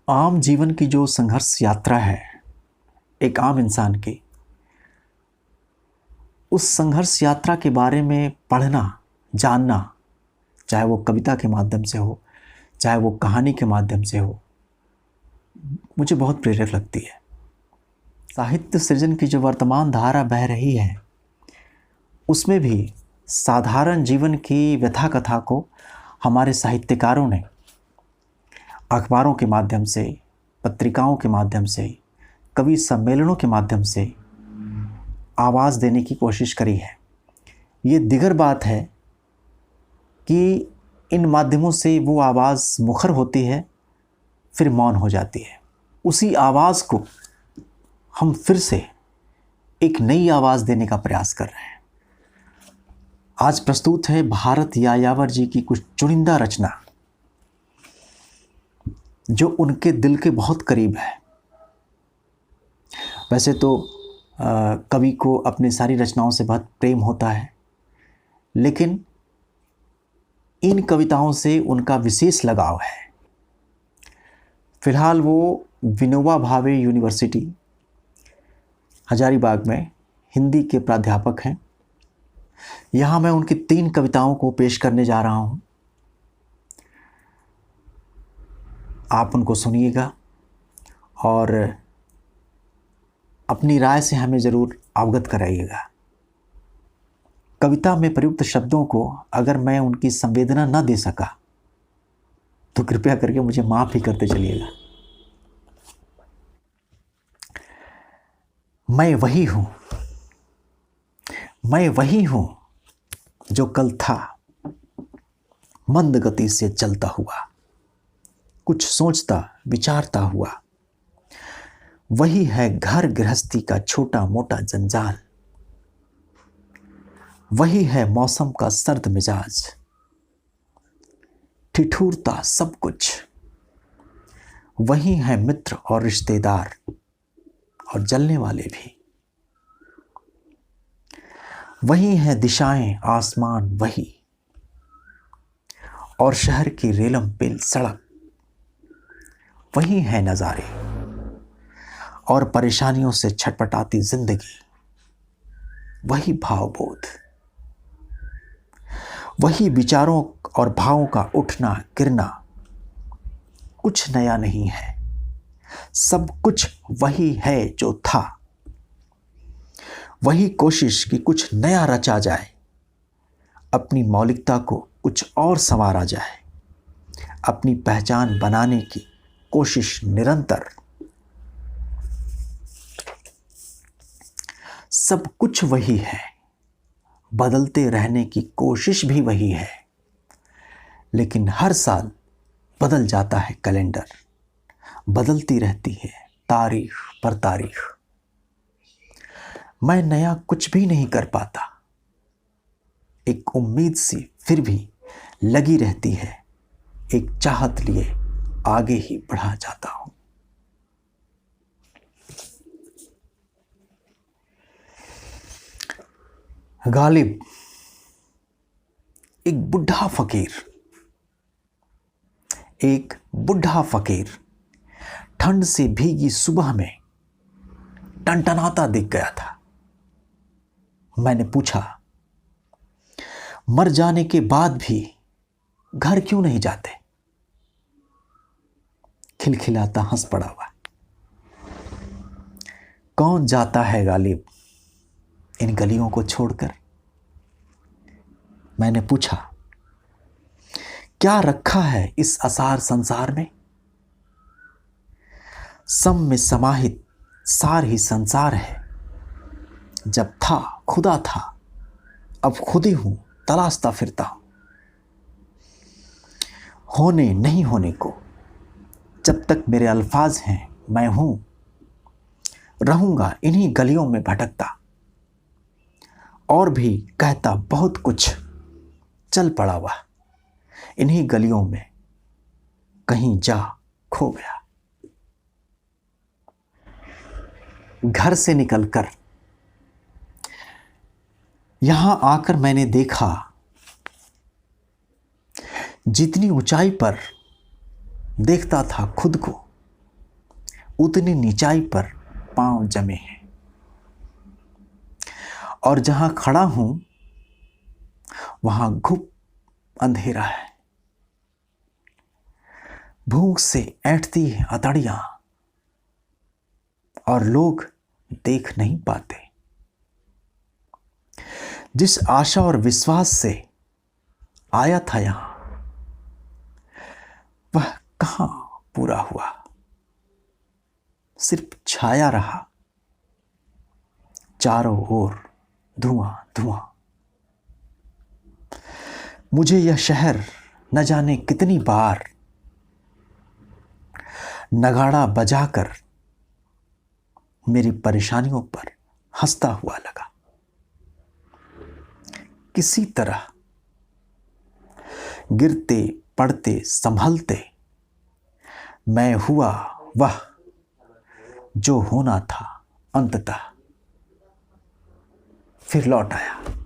आम जीवन की जो संघर्ष यात्रा है एक आम इंसान की, उस संघर्ष यात्रा के बारे में पढ़ना, जानना, चाहे वो कविता के माध्यम से हो, चाहे वो कहानी के माध्यम से हो, मुझे बहुत प्रेरक लगती है। साहित्य सृजन की जो वर्तमान धारा बह रही है, उसमें भी साधारण जीवन की व्यथा कथा को हमारे साहित्यकारों ने अखबारों के माध्यम से, पत्रिकाओं के माध्यम से, कवि सम्मेलनों के माध्यम से आवाज़ देने की कोशिश करी है। ये दिगर बात है कि इन माध्यमों से वो आवाज़ मुखर होती है, फिर मौन हो जाती है। उसी आवाज़ को हम फिर से एक नई आवाज़ देने का प्रयास कर रहे हैं। आज प्रस्तुत है भारत यायावर जी की कुछ चुनिंदा रचना जो उनके दिल के बहुत करीब है। वैसे तो कवि को अपनी सारी रचनाओं से बहुत प्रेम होता है, लेकिन इन कविताओं से उनका विशेष लगाव है। फिलहाल वो विनोबा भावे यूनिवर्सिटी हजारीबाग में हिंदी के प्राध्यापक हैं। यहाँ मैं उनकी 3 कविताओं को पेश करने जा रहा हूँ। आप उनको सुनिएगा और अपनी राय से हमें ज़रूर अवगत कराइएगा। कविता में प्रयुक्त शब्दों को अगर मैं उनकी संवेदना न दे सका तो कृपया करके मुझे माफ़ ही करते चलिएगा। मैं वही हूँ, मैं वही हूँ जो कल था, मंद गति से चलता हुआ, कुछ सोचता विचारता हुआ। वही है घर गृहस्थी का छोटा मोटा जंजाल, वही है मौसम का सर्द मिजाज, ठिठुरता सब कुछ। वही है मित्र और रिश्तेदार और जलने वाले भी। वही है दिशाएं आसमान वही, और शहर की रेलम पेल सड़क। वही है नज़ारे और परेशानियों से छटपटाती जिंदगी। वही भावबोध, वही विचारों और भावों का उठना गिरना। कुछ नया नहीं है, सब कुछ वही है जो था। वही कोशिश कि कुछ नया रचा जाए, अपनी मौलिकता को कुछ और संवारा जाए, अपनी पहचान बनाने की कोशिश निरंतर। सब कुछ वही है, बदलते रहने की कोशिश भी वही है, लेकिन हर साल बदल जाता है कैलेंडर, बदलती रहती है तारीख पर तारीख। मैं नया कुछ भी नहीं कर पाता, एक उम्मीद सी फिर भी लगी रहती है, एक चाहत लिए आगे ही बढ़ा जाता हूं। गालिब एक बुढ़ा फकीर, एक बुढ़ा फकीर ठंड से भीगी सुबह में टनटनाता दिख गया था। मैंने पूछा, मर जाने के बाद भी घर क्यों नहीं जाते? खिलखिलाता हंस पड़ा हुआ। कौन जाता है गालिब इन गलियों को छोड़कर? मैंने पूछा, क्या रखा है इस असार संसार में? सम में समाहित सार ही संसार है। जब था खुदा था, अब खुद ही हूं तलाशता फिरता हूं। होने नहीं होने को जब तक मेरे अल्फाज हैं मैं हूं, रहूंगा इन्हीं गलियों में भटकता। और भी कहता बहुत कुछ, चल पड़ा हुआ इन्हीं गलियों में, कहीं जा खो गया। घर से निकलकर यहां आकर मैंने देखा, जितनी ऊंचाई पर देखता था खुद को, उतनी नीचाई पर पांव जमे हैं, और जहां खड़ा हूं वहां घुप अंधेरा है। भूख से ऐंठती है अतड़ियां और लोग देख नहीं पाते। जिस आशा और विश्वास से आया था यहां, वह कहां पूरा हुआ, सिर्फ छाया रहा। चारों ओर धुआं धुआं। मुझे यह शहर न जाने कितनी बार नगाड़ा बजाकर मेरी परेशानियों पर हंसता हुआ लगा। किसी तरह गिरते पड़ते संभलते मैं हुआ वह जो होना था, अंततः फिर लौट आया।